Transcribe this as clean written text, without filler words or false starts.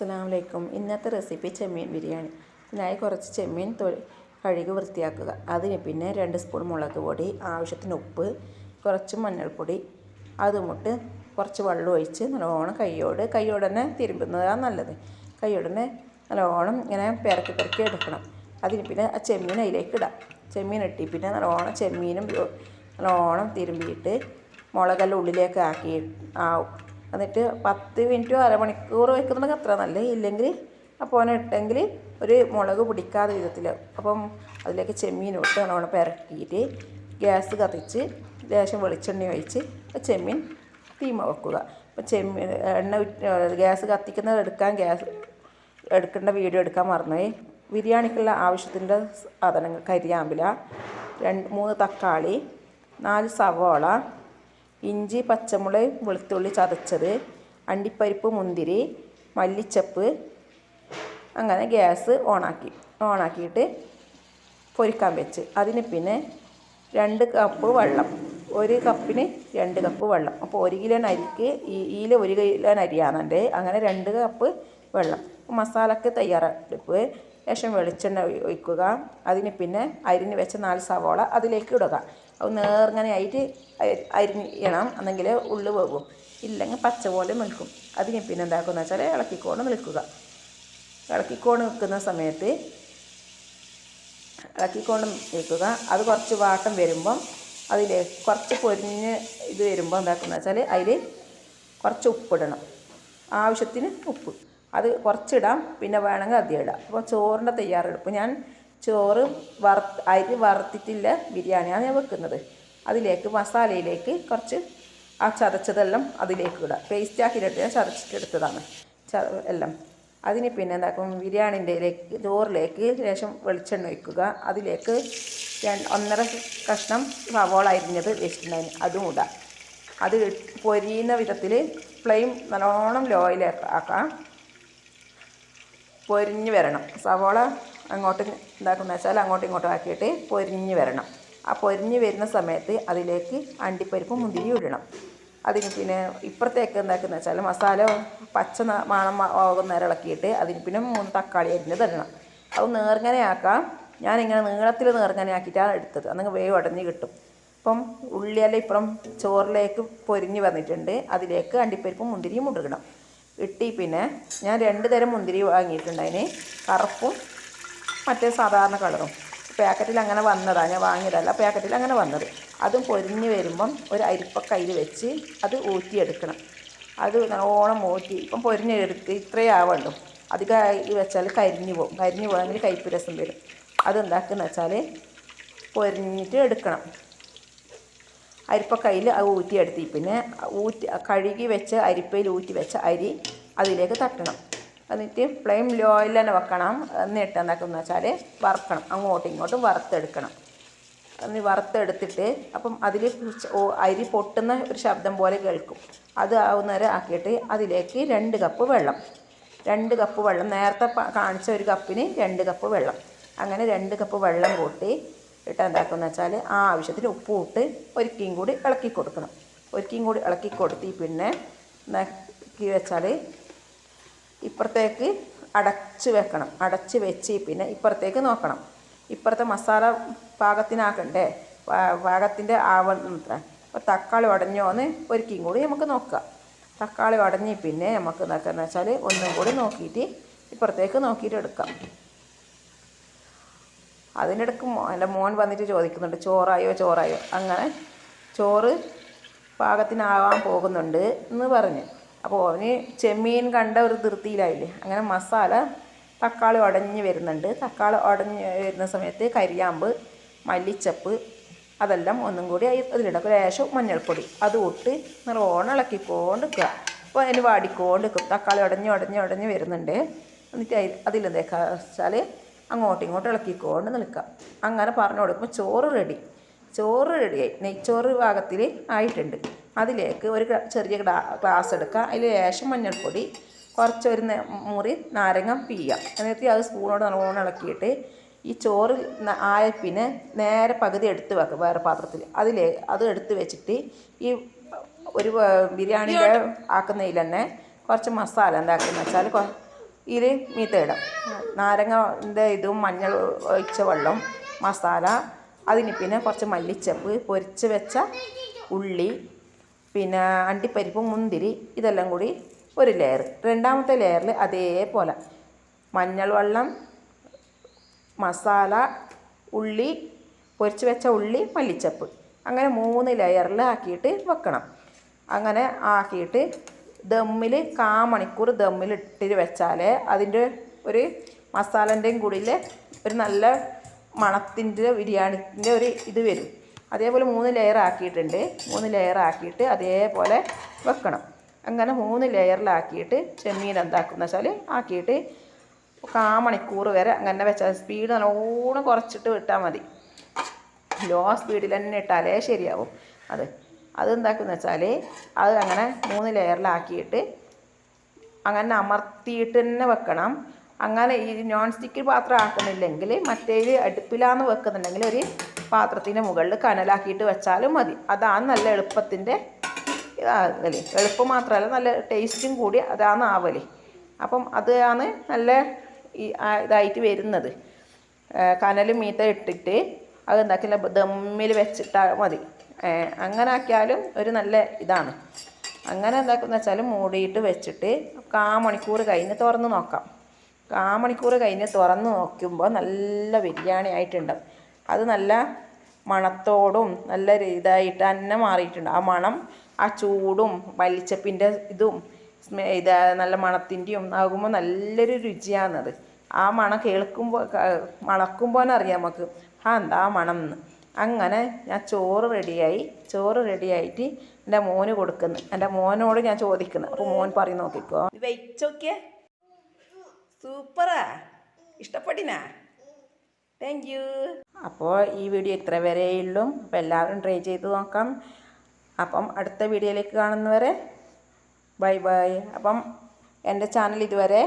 അസ്സലാമലൈക്കും. ഇന്നത്തെ റെസിപ്പി ചെമ്മീൻ ബിരിയാണി. ഇതിനായി കുറച്ച് ചെമ്മീൻ കഴുകി വൃത്തിയാക്കുക. അതിന് പിന്നെ 2 സ്പൂൺ മുളക് പൊടി, ആവശ്യത്തിന് ഉപ്പ്, കുറച്ച് മഞ്ഞൾപ്പൊടി, അതുമിട്ട് കുറച്ച് വെള്ളം ഒഴിച്ച് നല്ലോണം കൈയോടെ തന്നെ തിരുമ്പുന്നതാണ് നല്ലത്. കൈയോടെ തന്നെ നല്ലോണം ഇങ്ങനെ പെരക്കി എടുക്കണം. അതിന് പിന്നെ ആ ചെമ്മീൻ അതിലേക്ക് ഇടാം. ചെമ്മീൻ ഇട്ടി പിന്നെ നല്ലോണം ചെമ്മീനും നല്ലോണം തിരുമ്പിയിട്ട് മുളകെല്ലാം ഉള്ളിലേക്ക് ആക്കി എന്നിട്ട് 10 മിനിറ്റോ അരമണിക്കൂർ വയ്ക്കുന്നുണ്ടെങ്കിൽ അത്ര നല്ലത്. ഇല്ലെങ്കിൽ അപ്പോൾ ഇട്ടെങ്കിൽ ഒരു മുളക് പിടിക്കാത്ത വിധത്തിൽ. അപ്പം അതിലേക്ക് ചെമ്മീൻ ഇട്ട് നല്ലോണം പെരക്കിയിട്ട് ഗ്യാസ് കത്തിച്ച് ലേശം വെളിച്ചെണ്ണ ഒഴിച്ച് ചെമ്മീൻ തീമ വെക്കുക. അപ്പോൾ ഗ്യാസ് കത്തിക്കുന്നത് എടുക്കേണ്ട വീഡിയോ എടുക്കാൻ മറന്നുപോയി. ബിരിയാണിക്കുള്ള ആവശ്യത്തിൻ്റെ സാധനങ്ങൾ: കരിയാമ്പില, 3 തക്കാളി, 4 സവാള, ഇഞ്ചി, പച്ചമുളക്, വെളുത്തുള്ളി ചതച്ചത്, അണ്ടിപ്പരിപ്പ്, മുന്തിരി, മല്ലിച്ചപ്പ്. അങ്ങനെ ഗ്യാസ് ഓണാക്കിയിട്ട് പൊരിക്കാൻ വെച്ച് അതിന് പിന്നെ 2 കപ്പ് വെള്ളം, 1 കപ്പിന് 2 കപ്പ് വെള്ളം. അപ്പോൾ 1 കിലോ അരിക്ക് 1 കിലോ അരിയാണെൻ്റെ. അങ്ങനെ 2 കപ്പ് വെള്ളം. മസാലക്ക് തയ്യാറെടുപ്പ്: ശേഷം വെളിച്ചെണ്ണ ഒഴിക്കുക. അതിന് പിന്നെ അരിഞ്ഞ് വെച്ച 4 സവാള അതിലേക്ക് ഇടുക. അത് നേർങ്ങനെയായിട്ട് അരിയണം, എന്നെങ്കിൽ ഉള്ളു പോകും. ഇല്ലെങ്കിൽ പച്ച പോലെ നിൽക്കും. അതിന് പിന്നെ എന്താക്കുന്ന വെച്ചാൽ ഇളക്കിക്കൊണ്ട് നിൽക്കുക. നിൽക്കുന്ന സമയത്ത് അത് കുറച്ച് വാട്ടം വരുമ്പം അതിലേക്ക് കുറച്ച് പൊരിഞ്ഞ് വരുമ്പോൾ എന്താക്കുന്ന വെച്ചാൽ അതിൽ കുറച്ച് ഉപ്പിടണം. ആവശ്യത്തിന് ഉപ്പ് അത് കുറച്ചിടാം, പിന്നെ വേണമെങ്കിൽ അധികം ഇടാം. അപ്പോൾ ചോറിൻ്റെ തയ്യാറെടുപ്പ്: ഞാൻ ചോറ് അരി വറുത്തിട്ടില്ല ബിരിയാണിയാണ് ഞാൻ വെക്കുന്നത്. അതിലേക്ക് മസാലയിലേക്ക് കുറച്ച് ആ ചതച്ചതെല്ലാം അതിലേക്ക് ഇടാം. പേസ്റ്റ് ആക്കിയിട്ട് ഞാൻ ചതച്ചിട്ടെടുത്തതാണ് എല്ലാം. അതിന് പിന്നെ എന്താക്കും, ചോറിലേക്ക് ശേഷം വെളിച്ചെണ്ണ ഒഴിക്കുക. അതിലേക്ക് 1.5 കഷ്ണം സവാള അരിഞ്ഞത് വെച്ചിട്ടുണ്ടായിരുന്നു, അതും ഇടാം. അത് പൊരിയുന്ന വിധത്തിൽ ഫ്ലെയിം നല്ലോണം ലോയിലാക്കാം. പൊരിഞ്ഞ് വരണം. സവാള അങ്ങോട്ട് എന്താക്കുന്ന വെച്ചാൽ അങ്ങോട്ടും ഇങ്ങോട്ടും ആക്കിയിട്ട് പൊരിഞ്ഞ് വരണം. ആ പൊരിഞ്ഞ് വരുന്ന സമയത്ത് അതിലേക്ക് അണ്ടിപ്പരിപ്പും മുന്തിരിയും ഇടണം. അതിന് പിന്നെ ഇപ്പുറത്തേക്ക് എന്താക്കുന്ന വെച്ചാൽ മസാല പച്ച മണം ആകുന്നേരം ഇളക്കിയിട്ട് അതിന് പിന്നെ 3 തക്കാളി അരിഞ്ഞത് ഇടണം. അത് നേർങ്ങനെയാക്കാം. ഞാനിങ്ങനെ നീളത്തിൽ നേർങ്ങനെയാക്കിയിട്ടാണ് എടുത്തത്, അന്നെങ്കിൽ വേവ് അടഞ്ഞ് കിട്ടും. അപ്പം ഉള്ളിയെല്ലാം ഇപ്പുറം ചോറിലേക്ക് പൊരിഞ്ഞ് വന്നിട്ടുണ്ട്. അതിലേക്ക് അണ്ടിപ്പരിപ്പും മുന്തിരിയും ഇടണം. പിന്നെ ഞാൻ 2 തരം മുന്തിരി വാങ്ങിയിട്ടുണ്ട്. അതിന് കറുപ്പും മറ്റേ സാധാരണ കളറും. പാക്കറ്റിൽ അങ്ങനെ വന്നതാണ്, ഞാൻ വാങ്ങിയതല്ല, പാക്കറ്റിൽ അങ്ങനെ വന്നത്. അതും പൊരിഞ്ഞ് വരുമ്പം ഒരു അരിപ്പക്കയിൽ വെച്ച് അത് ഊറ്റിയെടുക്കണം. അത് നല്ലോണം ഊറ്റി ഇപ്പം പൊരിഞ്ഞെടുത്ത് ഇത്രയേ ആവുള്ളൂ. അധികം വെച്ചാൽ കരിഞ്ഞു പോകാമെങ്കിൽ കയ്പ്പ് രസം വരും. അതെന്താക്കുന്ന വെച്ചാൽ പൊരിഞ്ഞിട്ട് എടുക്കണം. അരിപ്പക്കയിൽ അത് ഊറ്റിയെടുത്തി പിന്നെ കഴുകി വെച്ച് അരിപ്പയിൽ ഊറ്റി വെച്ച അരി അതിലേക്ക് തട്ടണം. എന്നിട്ട് ഫ്ലെയിം ലോയിൽ തന്നെ വെക്കണം. എന്നിട്ട് എന്താക്കുന്ന വെച്ചാൽ വറുക്കണം, അങ്ങോട്ടും ഇങ്ങോട്ടും വറുത്തെടുക്കണം. എന്നിട്ട് വറുത്തെടുത്തിട്ട് അപ്പം അതിൽ അരി പൊട്ടുന്ന ഒരു ശബ്ദം പോലെ കേൾക്കും. അത് ആവുന്നവരെ ആക്കിയിട്ട് അതിലേക്ക് 2 കപ്പ് വെള്ളം, നേരത്തെ കാണിച്ച 1 കപ്പിന് 2 കപ്പ് വെള്ളം. അങ്ങനെ 2 കപ്പ് വെള്ളം കൂട്ടി എന്താക്കുന്ന വെച്ചാൽ ആവശ്യത്തിന് ഉപ്പ് ഇട്ട് ഒരിക്കലും കൂടി ഇളക്കി കൊടുത്തി പിന്നെ വെച്ചാൽ ഇപ്പുറത്തേക്ക് അടച്ച് വെച്ച് പിന്നെ ഇപ്പുറത്തേക്ക് നോക്കണം. ഇപ്പുറത്തെ മസാല പാകത്തിനാക്കണ്ടേ, പാകത്തിൻ്റെ ആവുന്നത്ര. അപ്പോൾ തക്കാളി ഉടഞ്ഞോന്ന് ഒരിക്കലും കൂടി നമുക്ക് നോക്കാം. തക്കാളി ഉടഞ്ഞ് പിന്നെ നമുക്ക് എന്താക്കുന്ന വെച്ചാൽ ഒന്നും കൂടി നോക്കിയിട്ട് ഇപ്പുറത്തേക്ക് നോക്കിയിട്ട് എടുക്കാം. അതിനിടയ്ക്ക് എൻ്റെ മോൻ വന്നിട്ട് ചോദിക്കുന്നുണ്ട്, ചോറായോ. അങ്ങനെ ചോറ് പാകത്തിനാവാൻ പോകുന്നുണ്ട് എന്ന് പറഞ്ഞ്. അപ്പോൾ അവന് ചെമ്മീൻ കണ്ട ഒരു ധൃതിയിലായില്ലേ. അങ്ങനെ മസാല തക്കാളി ഉടഞ്ഞ് വരുന്നുണ്ട്. തക്കാളി ഉടഞ്ഞ് വരുന്ന സമയത്ത് കരിയാമ്പ്, മല്ലിച്ചപ്പ് അതെല്ലാം ഒന്നും കൂടി അതിലിടുക. ലേശം മഞ്ഞൾപ്പൊടി അതും ഇട്ട് നല്ലോണം ഇളക്കിക്കൊണ്ട് നിൽക്കുക. അപ്പോൾ അതിന് വാടിക്കൊണ്ട് നിൽക്കും. തക്കാളി ഉടഞ്ഞ് വരുന്നുണ്ട്. എന്നിട്ട് അതിലെന്തൊക്കെ വെച്ചാൽ അങ്ങോട്ടും ഇങ്ങോട്ടും ഇളക്കിക്കൊണ്ട് നിൽക്കുക. അങ്ങനെ പറഞ്ഞു കൊടുക്കുമ്പോൾ ചോറ് റെഡിയായി. നെയ്ച്ചോറ് പാകത്തിൽ ആയിട്ടുണ്ട്. അതിലേക്ക് ഒരു ചെറിയ ഗ്ലാസ് എടുക്കുക. അതിൽ ലേശം മഞ്ഞൾപ്പൊടി, കുറച്ചൊരു മുറി നാരങ്ങ പിഴിയുക. എന്നിട്ട് അത് സ്പൂണോട് നല്ലോണം ഇളക്കിയിട്ട് ഈ ചോറ് ആയ പിന്നെ നേരെ പകുതി എടുത്ത് വെക്കുക വേറെ പാത്രത്തിൽ. അത് എടുത്ത് വെച്ചിട്ട് ഈ ഒരു ബിരിയാണിയുടെ ആക്കുന്നതിൽ തന്നെ കുറച്ച് മസാല എന്താക്കുന്ന വെച്ചാൽ ഇതിൽ മീത്ത ഇടാം. നാരങ്ങൻ്റെ ഇതും മഞ്ഞൾ ഒഴിച്ച വെള്ളം മസാല, അതിന് പിന്നെ കുറച്ച് മല്ലിച്ചപ്പ്, പൊരിച്ച് വെച്ച ഉള്ളി, പിന്നെ അണ്ടിപ്പരിപ്പ്, മുന്തിരി, ഇതെല്ലാം കൂടി ഒരു ലെയർ. രണ്ടാമത്തെ ലെയറിൽ അതേപോലെ മഞ്ഞൾ വെള്ളം, മസാല, ഉള്ളി, പൊരിച്ച് വെച്ച ഉള്ളി, മല്ലിച്ചപ്പ്, അങ്ങനെ 3 ലെയറിൽ ആക്കിയിട്ട് വെക്കണം. അങ്ങനെ ആക്കിയിട്ട് ദമ്മിൽ 1/4 മണിക്കൂർ ദമ്മിലിട്ട് വെച്ചാൽ അതിൻ്റെ ഒരു മസാലൻ്റെയും കൂടിയിൽ ഒരു നല്ല മണത്തിൻ്റെ ബിരിയാണിൻ്റെ ഒരു ഇത് വരും. അതേപോലെ 3 ലെയർ ആക്കിയിട്ടുണ്ട്. 3 ലെയർ ആക്കിയിട്ട് അതേപോലെ വെക്കണം. അങ്ങനെ 3 ലെയറിലാക്കിയിട്ട് ചെമ്മീൻ എന്താക്കുന്ന വെച്ചാൽ ആക്കിയിട്ട് 1/4 മണിക്കൂർ വരെ അങ്ങനെ വെച്ചാൽ സ്പീഡ് നല്ലോണം കുറച്ചിട്ട് വിട്ടാൽ മതി. ലോ സ്പീഡിൽ തന്നെ ഇട്ടാലേ ശരിയാവും. അതെന്താക്കുന്ന വെച്ചാൽ അത് അങ്ങനെ 3 ലെയറിലാക്കിയിട്ട് അങ്ങനെ അമർത്തിയിട്ട് തന്നെ വെക്കണം. അങ്ങനെ ഈ നോൺ സ്റ്റിക്ക് പാത്രം ആക്കുന്നില്ലെങ്കിൽ മറ്റേൽ അടുപ്പിലാന്ന് വെക്കുന്നുണ്ടെങ്കിൽ ഒരു പാത്രത്തിൻ്റെ മുകളിൽ കനലാക്കിയിട്ട് വെച്ചാലും മതി. അതാണ് നല്ല എളുപ്പത്തിൻ്റെ ഇതാകല്. എളുപ്പം മാത്രമല്ല നല്ല ടേസ്റ്റും കൂടി അതാണ് ആവല്. അപ്പം അതാണ് നല്ല ഇതായിട്ട് വരുന്നത്. കനൽ മീത്ത ഇട്ടിട്ട് അതെന്താക്കില്ല ദമ്മിൽ വെച്ചിട്ടാൽ മതി. അങ്ങനെ ആക്കിയാലും ഒരു നല്ല ഇതാണ്. അങ്ങനെ എന്താക്കുന്ന വെച്ചാൽ മൂടിയിട്ട് വെച്ചിട്ട് 1/4 മണിക്കൂർ കഴിഞ്ഞ് തുറന്ന് നോക്കാം. 1/4 മണിക്കൂർ കഴിഞ്ഞ് തുറന്ന് നോക്കുമ്പോൾ നല്ല ബിരിയാണി ആയിട്ടുണ്ടാവും. അത് നല്ല മണത്തോടും നല്ല ഇതായിട്ട് തന്നെ മാറിയിട്ടുണ്ട്. ആ മണം, ആ ചൂടും മല്ലിച്ചപ്പിൻ്റെ ഇതും നല്ല മണത്തിൻ്റെയും ആകുമ്പോൾ നല്ലൊരു രുചിയാണത്. ആ മണം കേൾക്കുമ്പോൾ മണക്കുമ്പോൾ തന്നെ അറിയാം നമുക്ക് എന്താ മണം എന്ന്. അങ്ങനെ ഞാൻ ചോറ് റെഡിയായിട്ട് എൻ്റെ മോന് കൊടുക്കുന്നു. എൻ്റെ മോനോട് ഞാൻ ചോദിക്കുന്നു. അപ്പോൾ മോൻ പറയും, നോക്കിക്കോ വെച്ചോക്കിയേ, സൂപ്പറാ, ഇഷ്ടപ്പെട്ടിനാ? Thank you. അപ്പോൾ ഈ വീഡിയോ ഇത്ര വരെയുള്ളൂ. അപ്പോൾ എല്ലാവരും ട്രൈ ചെയ്ത് നോക്കാം. അപ്പം അടുത്ത വീഡിയോയിലേക്ക് കാണുന്നവരെ ബൈ ബൈ. അപ്പം എൻ്റെ ചാനൽ ഇതുവരെ